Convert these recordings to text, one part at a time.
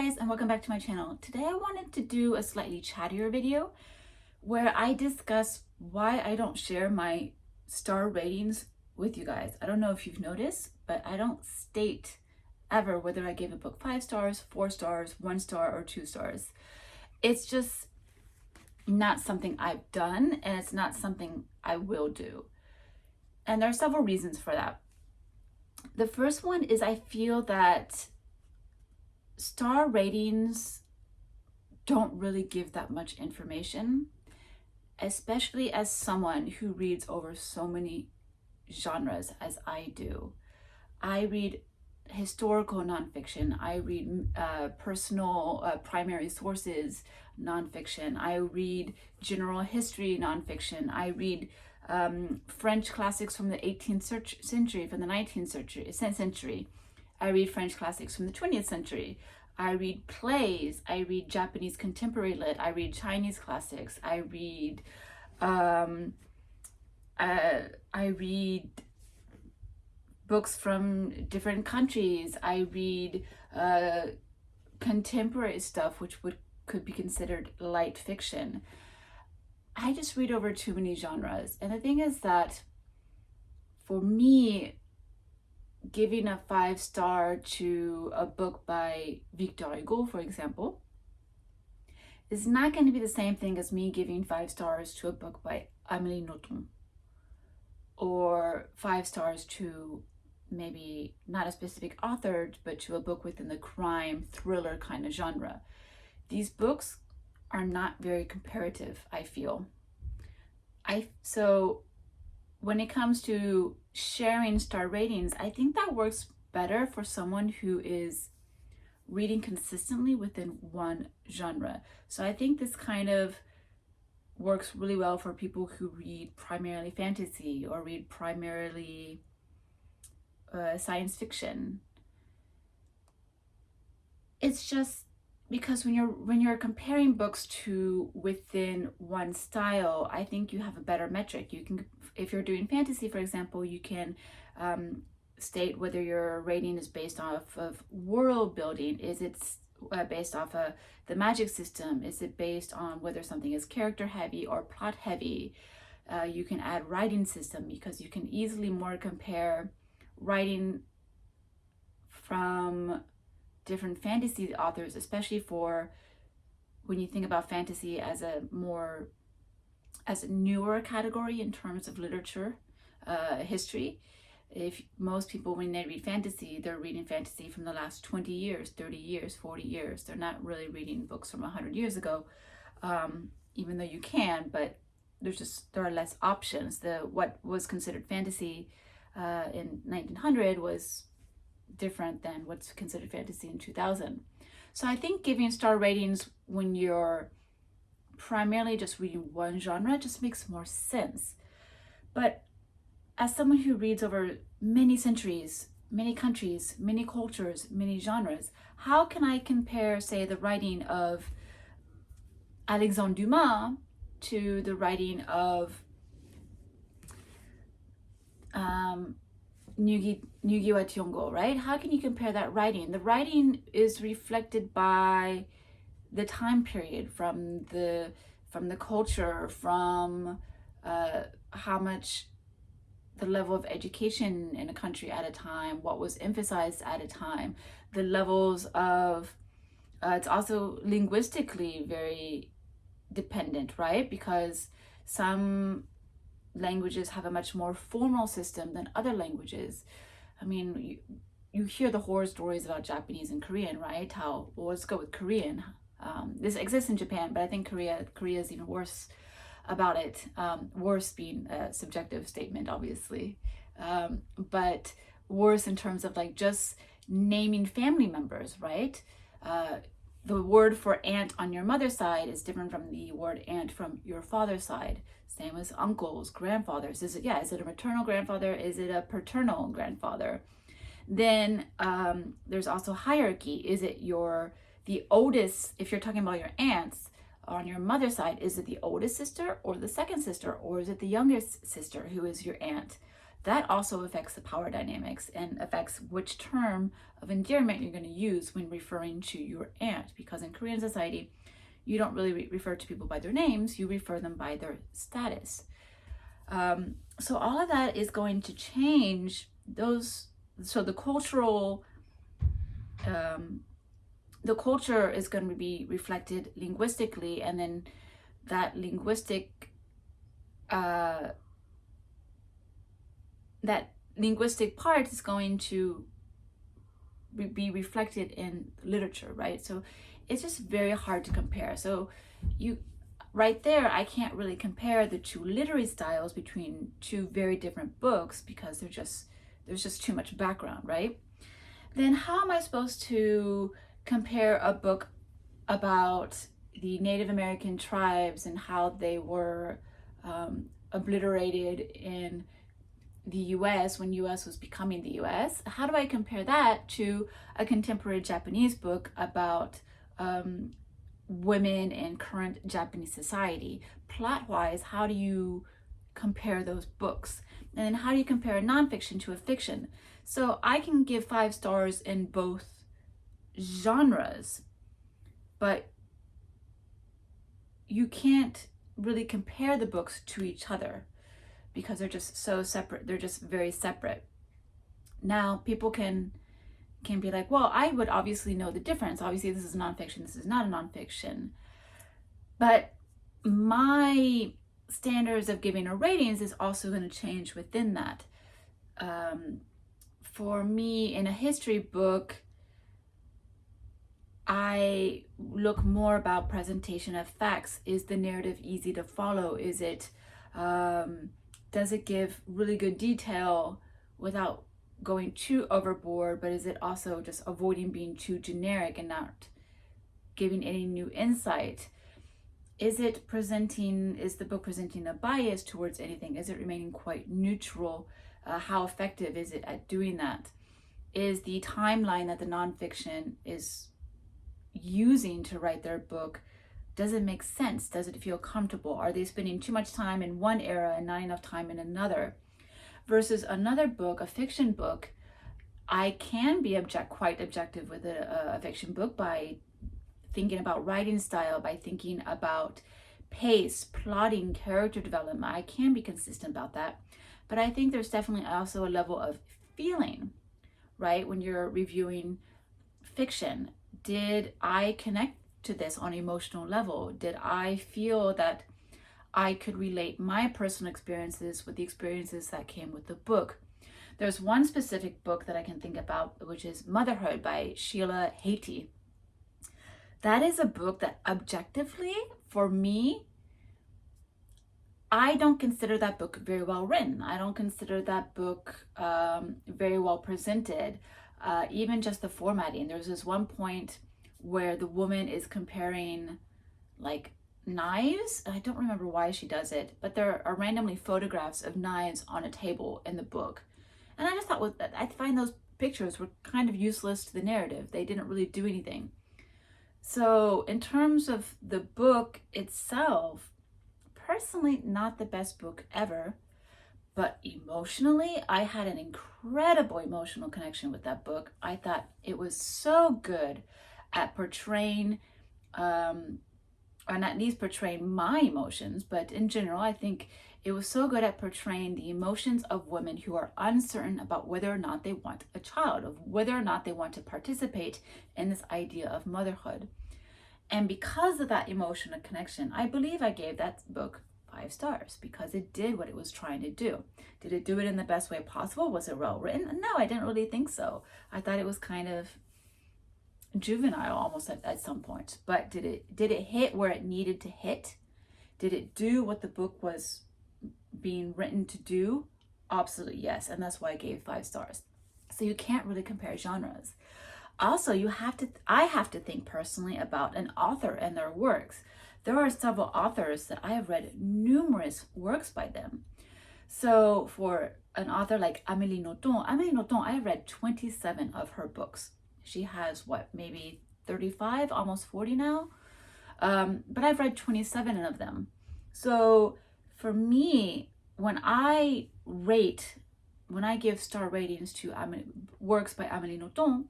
guys, and welcome back to my channel. Today I wanted to do a slightly chattier video where I discuss why I don't share my star ratings with you guys. I don't know if you've noticed, but I don't state ever whether I gave a book 5 stars, 4 stars, 1 star, or 2 stars. It's just not something I've done, and it's not something I will do. And there are several reasons for that. The first one is I feel that star ratings don't really give that much information, especially as someone who reads over so many genres as I do. I read historical nonfiction, I read personal primary sources nonfiction, I read general history nonfiction, I read French classics from the 18th century, from the 19th century. I read French classics from the 20th century. I read plays. I read Japanese contemporary lit. I read Chinese classics. I read books from different countries. I read contemporary stuff, which could be considered light fiction. I just read over too many genres. And the thing is that for me, giving a 5-star to a book by Victor Hugo, for example, is not going to be the same thing as me giving 5 stars to a book by Amélie Nothomb, or 5 stars to maybe not a specific author, but to a book within the crime thriller kind of genre. These books are not very comparative, I feel. So when it comes to sharing star ratings, I think that works better for someone who is reading consistently within one genre. So I think this kind of works really well for people who read primarily fantasy or read primarily science fiction. It's just because when you're comparing books to within one style, I think you have a better metric. You can, if you're doing fantasy, for example, you can state whether your rating is based off of world building. Is it based off of the magic system? Is it based on whether something is character heavy or plot heavy? You can add writing system, because you can easily more compare writing from different fantasy authors, especially for when you think about fantasy as a newer category in terms of literature history. If most people, when they read fantasy, they're reading fantasy from the last 20 years, 30 years, 40 years. They're not really reading books from 100 years ago, even though you can, but there are less options. What was considered fantasy in 1900 was different than what's considered fantasy in 2000. So I think giving star ratings when you're primarily just reading one genre just makes more sense. But as someone who reads over many centuries, many countries, many cultures, many genres, how can I compare, say, the writing of Alexandre Dumas to the writing of Ngugi Tiongo, right? How can you compare that writing? The writing is reflected by the time period, from the culture, from how much the level of education in a country at a time, what was emphasized at a time, the levels of it's also linguistically very dependent, right? Because some languages have a much more formal system than other languages. I mean, you hear the horror stories about Japanese and Korean, right? Well, let's go with Korean. This exists in Japan, but I think Korea is even worse about it. Worse being a subjective statement, obviously, but worse in terms of like just naming family members, right? The word for aunt on your mother's side is different from the word aunt from your father's side. Same as uncles, grandfathers. Is it a maternal grandfather? Is it a paternal grandfather? Then there's also hierarchy. Is it the oldest? If you're talking about your aunts on your mother's side, is it the oldest sister or the second sister, or is it the youngest sister who is your aunt? that also affects the power dynamics and affects which term of endearment you're going to use when referring to your aunt. Because in Korean society, you don't really refer to people by their names, you refer them by their status. So all of that is going to change those. So the culture is going to be reflected linguistically, and then that linguistic part is going to be reflected in literature, right? So it's just very hard to compare. So right there, I can't really compare the two literary styles between two very different books because there's just too much background, right? Then how am I supposed to compare a book about the Native American tribes and how they were obliterated in the US when US was becoming the US? How do I compare that to a contemporary Japanese book about women in current Japanese society? Plot-wise, how do you compare those books? And then how do you compare a nonfiction to a fiction? So I can give 5 stars in both genres, but you can't really compare the books to each other because they're just so separate. They're just very separate. Now, people can be like, well, I would obviously know the difference. Obviously, this is nonfiction, this is not a nonfiction. But my standards of giving a ratings is also going to change within that. For me, in a history book, I look more about presentation of facts. Is the narrative easy to follow? Is it, does it give really good detail without going too overboard, but is it also just avoiding being too generic and not giving any new insight? Is the book presenting a bias towards anything? Is it remaining quite neutral? How effective is it at doing that? Is the timeline that the nonfiction is using to write their book, does it make sense? Does it feel comfortable? Are they spending too much time in one era and not enough time in another? Versus another book, a fiction book, I can be quite objective with a fiction book by thinking about writing style, by thinking about pace, plotting, character development. I can be consistent about that. But I think there's definitely also a level of feeling, right? When you're reviewing fiction, did I connect to this on an emotional level? Did I feel that I could relate my personal experiences with the experiences that came with the book? There's one specific book that I can think about, which is Motherhood by Sheila Heti. That is a book that objectively, for me, I don't consider that book very well written. I don't consider that book very well presented. Even just the formatting. There's this one point where the woman is comparing like knives. I don't remember why she does it, but there are randomly photographs of knives on a table in the book. And I just thought I find those pictures were kind of useless to the narrative. They didn't really do anything. So in terms of the book itself, personally, not the best book ever. But emotionally, I had an incredible emotional connection with that book. I thought it was so good at portraying, or not at least portraying my emotions, but in general, I think it was so good at portraying the emotions of women who are uncertain about whether or not they want a child, of whether or not they want to participate in this idea of motherhood. And because of that emotional connection, I believe I gave that book 5 stars because it did what it was trying to do. Did it do it in the best way possible? Was it well written? No, I didn't really think so. I thought it was kind of juvenile almost at some point. But did it hit where it needed to hit? Did it do what the book was being written to do? Absolutely yes, and that's why I gave 5 stars. So you can't really compare genres. Also, I have to think personally about an author and their works. There are several authors that I have read numerous works by them. So for an author like Amélie Nothomb, I have read 27 of her books. She has maybe 35, almost 40 now. But I've read 27 of them. So for me, when I rate when I give star ratings to works by Amélie Nothomb,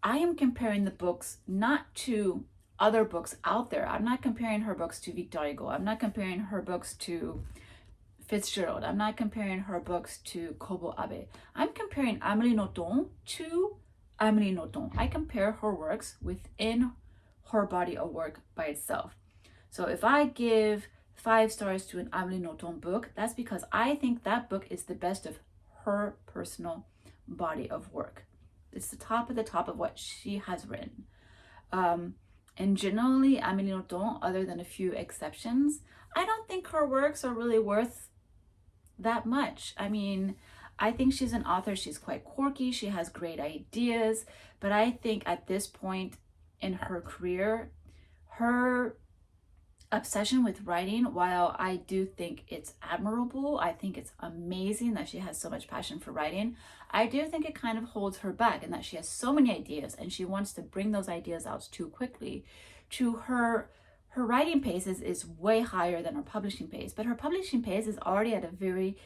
I am comparing the books not to other books out there. I'm not comparing her books to Victor Hugo. I'm not comparing her books to Fitzgerald. I'm not comparing her books to Kobo Abe. I'm comparing Amélie Nothomb to Amélie Nothomb. I compare her works within her body of work by itself. So if I give 5 stars to an Amélie Nothomb book, that's because I think that book is the best of her personal body of work. It's the top of what she has written. And generally, Amélie Nothomb, other than a few exceptions, I don't think her works are really worth that much. I mean, I think she's an author. She's quite quirky. She has great ideas. But I think at this point in her career, her obsession with writing, while I do think it's admirable, I think it's amazing that she has so much passion for writing, I do think it kind of holds her back, and that she has so many ideas and she wants to bring those ideas out too quickly. To her writing pace is way higher than her publishing pace, but her publishing pace is already at a very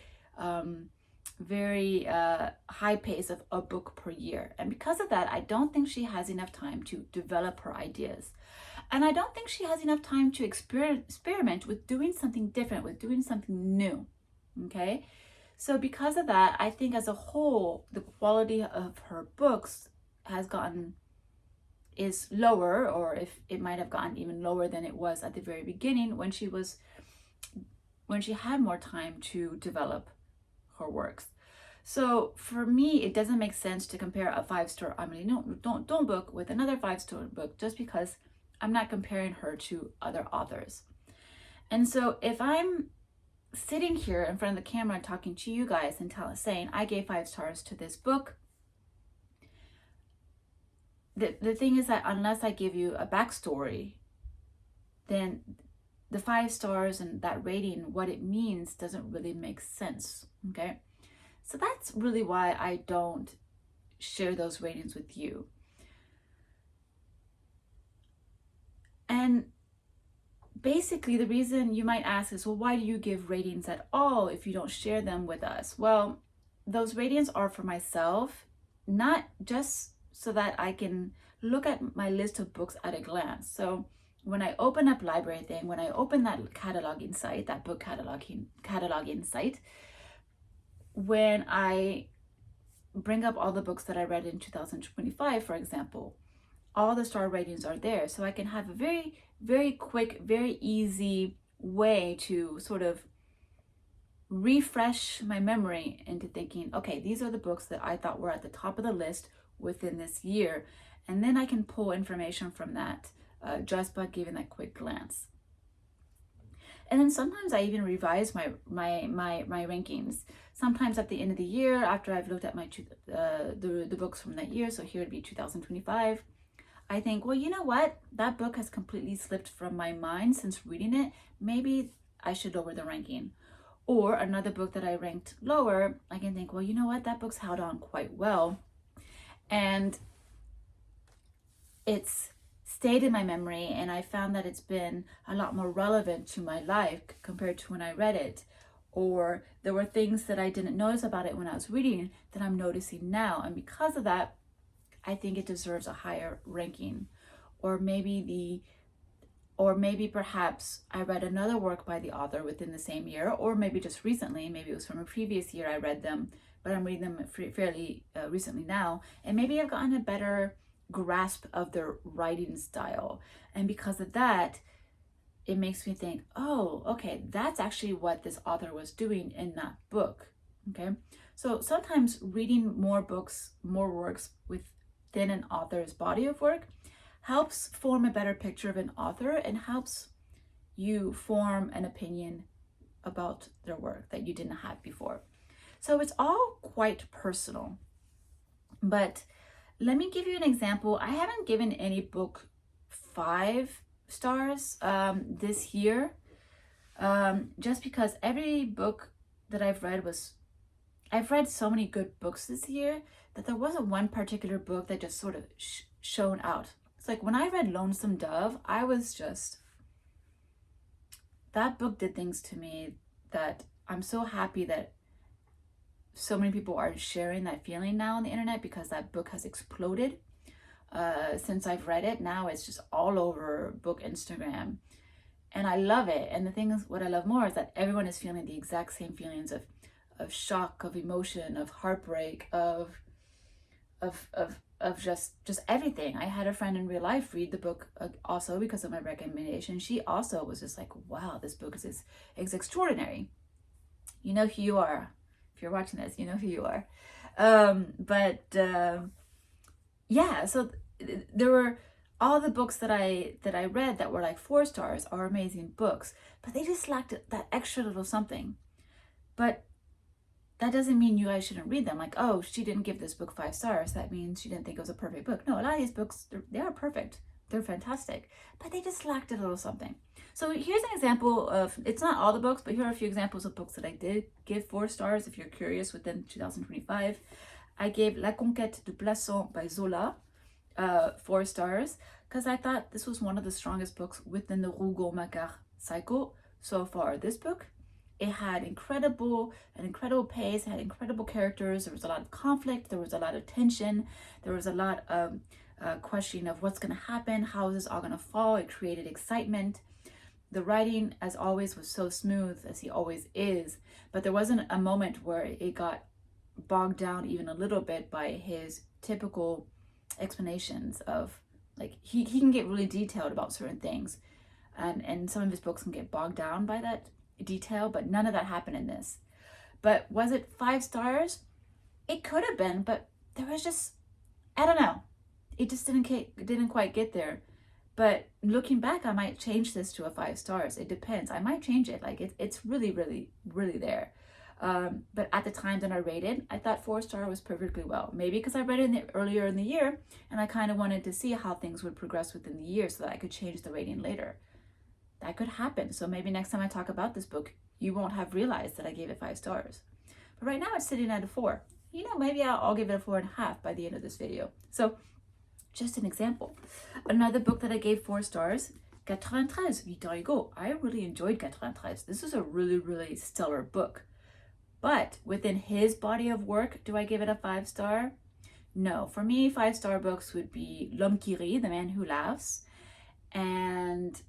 high pace of a book per year. And because of that, I don't think she has enough time to develop her ideas. And I don't think she has enough time to experiment with doing something different, with doing something new. Okay? So because of that, I think as a whole, the quality of her books is lower, or if it might have gotten even lower than it was at the very beginning when she had more time to develop her works. So for me, it doesn't make sense to compare a 5-star Amélie Nothomb book with another 5-star book just because I'm not comparing her to other authors. And so if I'm sitting here in front of the camera talking to you guys and saying I gave 5 stars to this book, the thing is that unless I give you a backstory, then the 5 stars and that rating, what it means, doesn't really make sense. Okay? So that's really why I don't share those ratings with you. And basically, the reason you might ask is, well, why do you give ratings at all if you don't share them with us? Well, those ratings are for myself, not just so that I can look at my list of books at a glance. So when I open up Library Thing, when I open that cataloging site, that book cataloging site, when I bring up all the books that I read in 2025, for example, all the star ratings are there. So I can have a very, very quick, very easy way to sort of refresh my memory into thinking, okay, these are the books that I thought were at the top of the list within this year. And then I can pull information from that just by giving that quick glance. And then sometimes I even revise my rankings. Sometimes at the end of the year, after I've looked at my the books from that year, so here would be 2025, I think, well, you know what? That book has completely slipped from my mind since reading it. Maybe I should lower the ranking. Or another book that I ranked lower, I can think, well, you know what? That book's held on quite well. And it's stayed in my memory, and I found that it's been a lot more relevant to my life compared to when I read it. Or there were things that I didn't notice about it when I was reading that I'm noticing now. And because of that, I think it deserves a higher ranking. Or maybe perhaps I read another work by the author within the same year, or maybe just recently, maybe it was from a previous year I read them, but I'm reading them fairly recently now, and maybe I've gotten a better grasp of their writing style. And because of that, it makes me think, oh, okay, that's actually what this author was doing in that book. Okay, so sometimes reading more books, more works within an author's body of work helps form a better picture of an author and helps you form an opinion about their work that you didn't have before. So it's all quite personal. But let me give you an example. I haven't given any book 5 stars this year, just because every book that I've read so many good books this year that there wasn't one particular book that just sort of shone out. It's like when I read Lonesome Dove, I was just, that book did things to me that I'm so happy that so many people are sharing that feeling now on the internet because that book has exploded. Since I've read it, now it's just all over book Instagram, and I love it. And the thing is, what I love more is that everyone is feeling the exact same feelings of shock, of emotion, of heartbreak, of just everything. I had a friend in real life read the book also because of my recommendation. She also was just like, wow, this book is extraordinary. You know who you are. If you're watching this, you know who you are. Yeah, so there were all the books that I read that were like 4 stars are amazing books, but they just lacked that extra little something. But that doesn't mean you guys shouldn't read them. Like, oh, she didn't give this book 5 stars. That means she didn't think it was a perfect book. No, a lot of these books, they are perfect. They're fantastic, but they just lacked a little something. So here's an example of, it's not all the books, but here are a few examples of books that I did give 4 stars. If you're curious, within 2025, I gave La Conquête de Plassans by Zola 4 stars, because I thought this was one of the strongest books within the Rougon-Macquart cycle so far. This book, it had an incredible pace, it had incredible characters, there was a lot of conflict, there was a lot of tension, there was a lot of questioning of what's going to happen, how is this all going to fall. It created excitement. The writing, as always, was so smooth, as he always is, but there wasn't a moment where it got bogged down even a little bit by his typical explanations of, like, he can get really detailed about certain things, and some of his books can get bogged down by that detail, but none of that happened in this. But was it 5 stars? It could have been, but there was just, I don't know, it just didn't quite get there. But looking back, I might change this to a 5 stars. It depends. I might change it. Like, it's really there. But at the time that I rated, I thought 4 star was perfectly well. Maybe because I read it earlier in the year, and I kind of wanted to see how things would progress within the year so that I could change the rating later. That could happen. So maybe next time I talk about this book, you won't have realized that I gave it 5 stars. But right now it's sitting at a 4. You know, maybe I'll give it a 4.5 by the end of this video. So just an example. Another book that I gave 4 stars, 93, Victor Hugo. I really enjoyed 93. This is a really stellar book. But within his body of work, do I give it a 5 star? No. For me, 5 star books would be L'Homme qui rit, The Man Who Laughs, and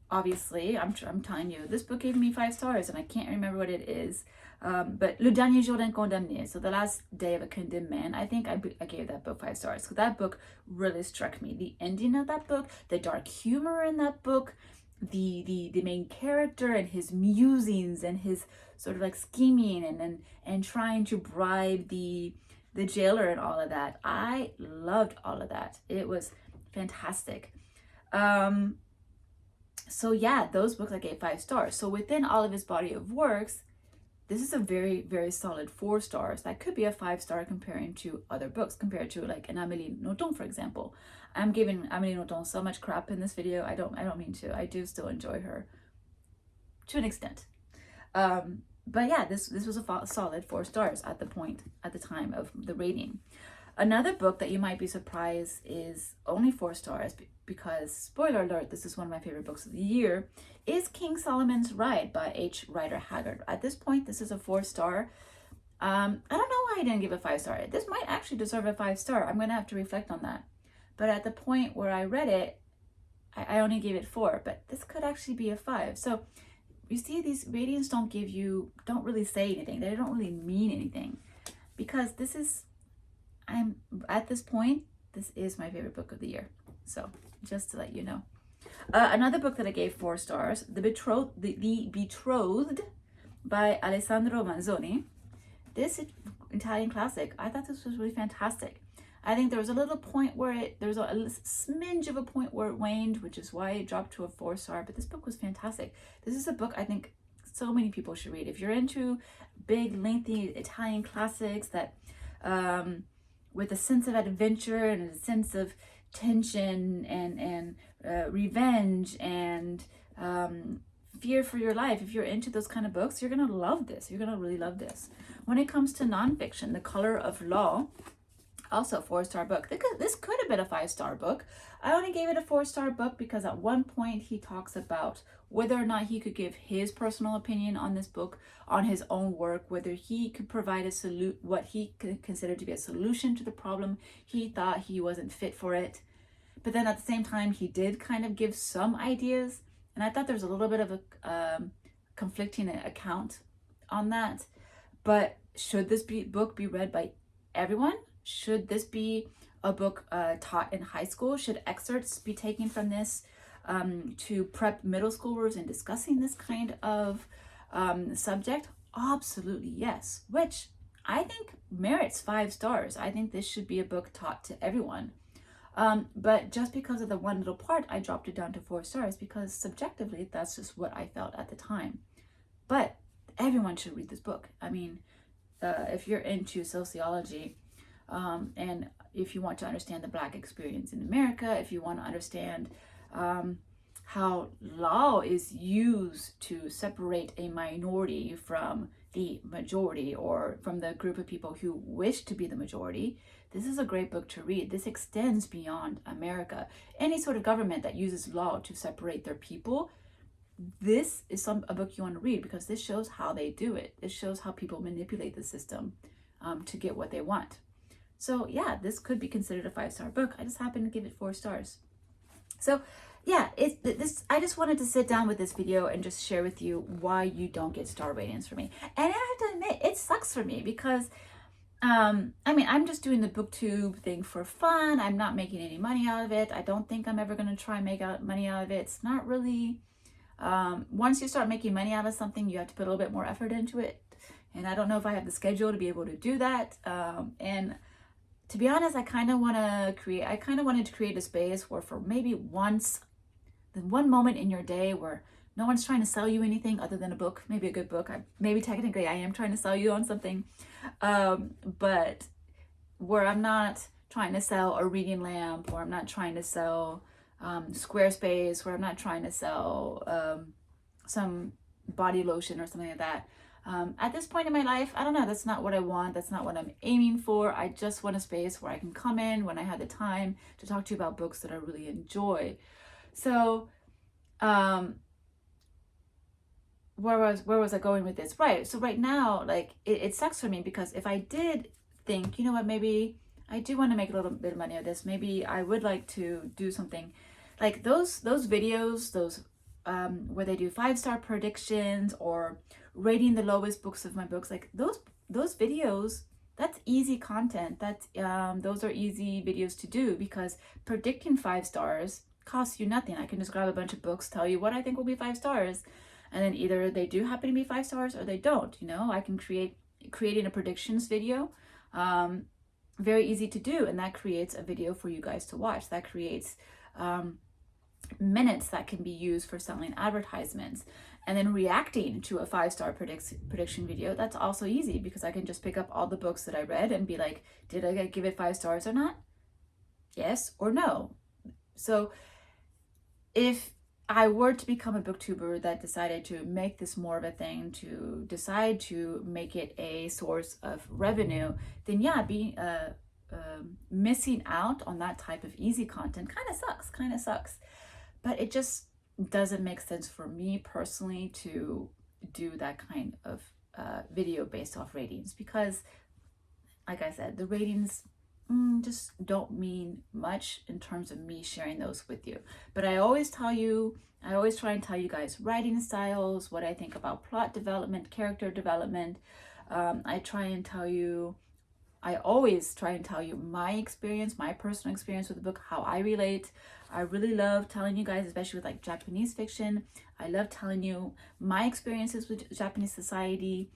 obviously, I'm telling you, this book gave me 5 stars, and I can't remember what it is. But Le Dernier Jour d'un Condamné, so the last day of a condemned man, I think I gave that book 5 stars. So that book really struck me. The ending of that book, the dark humor in that book, the main character and his musings and his sort of like scheming and trying to bribe the jailer and all of that. I loved all of that. It was fantastic. So yeah, those books I gave 5 stars. So within all of his body of works, this is a very solid 4 stars. That could be a 5 star comparing to other books, compared to like an Amélie Nothomb, for example. I'm giving Amélie Nothomb so much crap in this video. I don't mean to. I do still enjoy her to an extent. But yeah, this was a solid 4 stars at the time of the rating. Another book that you might be surprised is only 4 stars, because, spoiler alert, this is one of my favorite books of the year, is King Solomon's Ride by H. Rider Haggard. At this point, this is a 4 star. I don't know why I didn't give a 5 star. This might actually deserve a 5 star. I'm going to have to reflect on that. But at the point where I read it, I only gave it 4, but this could actually be a 5. So you see, these ratings don't really say anything. They don't really mean anything, because at this point, this is my favorite book of the year. So just to let you know. Another book that I gave 4 stars, The Betrothed by Alessandro Manzoni. This Italian classic, I thought this was really fantastic. I think there was a little point where there's a smidge of a point where it waned, which is why it dropped to a 4 star, but this book was fantastic. This is a book I think so many people should read. If you're into big, lengthy Italian classics that, with a sense of adventure and a sense of tension and revenge and fear for your life, if you're into those kind of books, you're going to love this. You're going to really love this. When it comes to nonfiction, The Color of Law, Also, 4-star book. This could have been a 5-star book. I only gave it a 4-star book because at one point he talks about whether or not he could give his personal opinion on this book, on his own work, whether he could provide what he considered to be a solution to the problem. He thought he wasn't fit for it. But then at the same time, he did kind of give some ideas. And I thought there was a little bit of a conflicting account on that. But should this book be read by everyone? Should this be a book taught in high school? Should excerpts be taken from this to prep middle schoolers in discussing this kind of subject? Absolutely yes, which I think merits 5 stars. I think this should be a book taught to everyone. But just because of the one little part, I dropped it down to 4 stars because subjectively, that's just what I felt at the time. But everyone should read this book. I mean, if you're into sociology, and if you want to understand the Black experience in America, if you want to understand how law is used to separate a minority from the majority or from the group of people who wish to be the majority, this is a great book to read. This extends beyond America. Any sort of government that uses law to separate their people, this is a book you want to read because this shows how they do it. It shows how people manipulate the system to get what they want. So yeah, this could be considered a 5-star book. I just happen to give it 4 stars. So yeah, I just wanted to sit down with this video and just share with you why you don't get star ratings for me. And I have to admit, it sucks for me because I mean, I'm just doing the booktube thing for fun. I'm not making any money out of it. I don't think I'm ever going to try and make money out of it. It's not really, once you start making money out of something, you have to put a little bit more effort into it. And I don't know if I have the schedule to be able to do that. And to be honest, I kind of wanted to create a space where for maybe one moment in your day where no one's trying to sell you anything other than a book, maybe a good book. Maybe technically I am trying to sell you on something, but where I'm not trying to sell a reading lamp, or I'm not trying to sell Squarespace, where I'm not trying to sell some body lotion or something like that. At this point in my life, I don't know, that's not what I want. That's not what I'm aiming for. I just want a space where I can come in when I have the time to talk to you about books that I really enjoy. So, where was I going with this? Right. So right now, like it sucks for me because if I did think, you know what, maybe I do want to make a little bit of money out of this. Maybe I would like to do something like those videos, where they do 5-star predictions or rating the lowest books of my books, like those videos, that's easy content. Those are easy videos to do because predicting 5 stars costs you nothing. I can just grab a bunch of books, tell you what I think will be 5 stars, and then either they do happen to be 5 stars or they don't. You know, I can creating a predictions video, very easy to do, and that creates a video for you guys to watch. That creates minutes that can be used for selling advertisements. And then reacting to a 5-star prediction video, that's also easy because I can just pick up all the books that I read and be like, did I give it 5 stars or not? Yes or no. So if I were to become a booktuber that decided to make this more of a thing, to decide to make it a source of revenue, then yeah, missing out on that type of easy content kind of sucks. But it just doesn't make sense for me personally to do that kind of video based off ratings because, like I said, the ratings just don't mean much in terms of me sharing those with you. But I always try and tell you guys writing styles, what I think about plot development, character development. I always try and tell you my experience, my personal experience with the book, how I relate. I really love telling you guys, especially with like Japanese fiction. I love telling you my experiences with Japanese society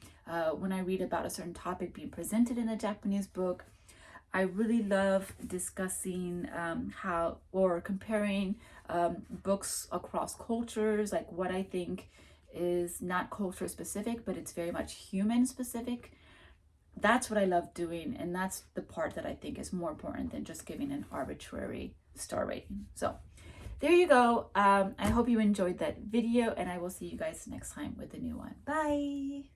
when I read about a certain topic being presented in a Japanese book. I really love discussing comparing books across cultures, like what I think is not culture specific, but it's very much human specific. That's what I love doing, and that's the part that I think is more important than just giving an arbitrary star rating. So there you go. I hope you enjoyed that video, and I will see you guys next time with a new one. Bye.